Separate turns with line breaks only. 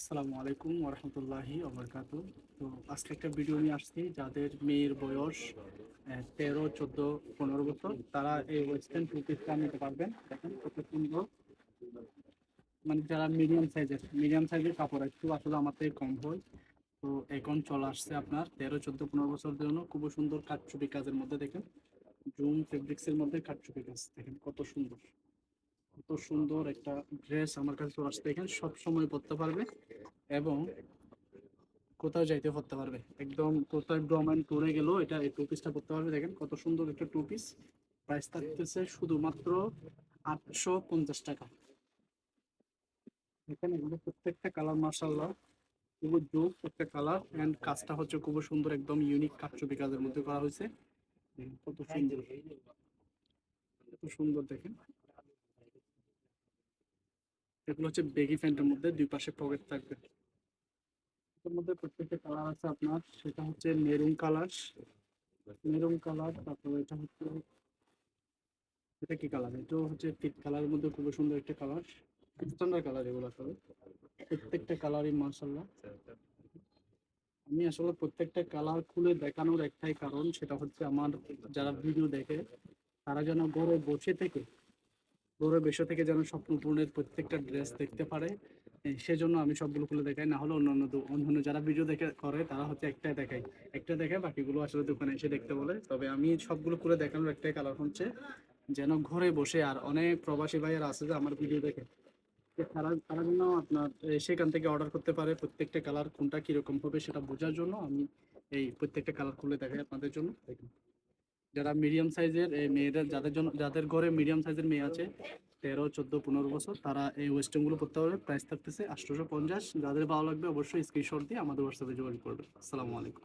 আসসালামু আলাইকুম ওরহমতুল্লাহি ওবরকাতু। তো আজকে একটা ভিডিও নিয়ে আসছি, যাদের মেয়ের বয়স 13, 14, 15 বছর, তারা এই ওয়েস্টার্ন টু পিসটা নিতে পারবেন। দেখেন কত সুন্দর, মানে যারা মিডিয়াম সাইজের কাপড় একটু আসলে আমার থেকে কম হয়। তো এখন চলে আসছে আপনার 13, 14, 15 বছরের জন্য খুব সুন্দর কাটচুপি কাজের মধ্যে। দেখেন জুম ফেব্রিক্সের মধ্যে কাটচুপি কাজ, দেখেন কত সুন্দর, কত সুন্দর একটা ড্রেস আমার কাছে চলে আসছে। দেখেন সব সময় পরতে পারবে এবং কোথাও যাইতে পড়তে পারবে। একদম কোথাও গভর্নমেন্ট ট্যুরে গেলেও এটা এই টু পিসটা পড়তে পারবে। দেখেন কত সুন্দর একটা টু পিস। প্রাইস থাকতেছে শুধুমাত্র 850 টাকা। এখানে এগুলো প্রত্যেকটা কালার মার্শাল্লাহ খুব জোস একটা কালার, এন্ড কাজটা হচ্ছে খুব সুন্দর, একদম ইউনিক কাটছবি কাজের মধ্যে করা হয়েছে। কত সুন্দর, কত সুন্দর দেখেন। এগুলো হচ্ছে বেগি প্যান্টের মধ্যে, দুই পাশে পকেট থাকবে। এর মধ্যে প্রত্যেকটা কালার আছে আপনার, সেটা হচ্ছে মেরুন কালার, তারপরে এটা কি কালার, এটা হচ্ছে পিট কালারের মধ্যে খুব সুন্দর একটা কালার। স্ট্যান্ডার্ড কালার এগুলো আসলে, প্রত্যেকটা কালারই মার্শাল্লাহ। আমি আসলে প্রত্যেকটা কালার খুলে দেখানোর একটাই কারণ, সেটা হচ্ছে আমার যারা ভিডিও দেখে তারা যেন ঘরে বসে থেকে যেন স্বপ্ন পূরণের প্রত্যেকটা ড্রেস দেখতে পারে। সেজন্য আমি সবগুলো খুলে দেখাই। না হলে অন্যান্য যারা ভিডিও দেখে করে তারা হচ্ছে একটা দেখায়, বাকিগুলো আসলে দোকানে এসে দেখতে বলে। তবে আমি সবগুলো খুলে দেখানোর একটাই কারণ হচ্ছে যেন ঘরে বসে, আর অনেক প্রবাসী ভাইয়েরা আছে যে আমার ভিডিও দেখে, তো তারা যেন আপনার সেখান থেকে অর্ডার করতে পারে। প্রত্যেকটা কালার কোনটা কিরকম হবে সেটা বোঝার জন্য আমি এই প্রত্যেকটা কালার খুলে দেখাই আপনাদের জন্য। দেখুন, যারা মিডিয়াম সাইজের মেয়েদের, যাদের ঘরে মিডিয়াম সাইজের মেয়ে আছে 13, 14, 15 বছর, তারা এই ওয়েস্টার্ন গুলো পড়তে পারবে। প্রাইস থাকতেছে 850। যাদের ভালো লাগবে অবশ্যই স্ক্রিনশট দিয়ে আমাদের হোয়াটসঅ্যাপে যোগাযোগ করবে। আসসালামু আলাইকুম।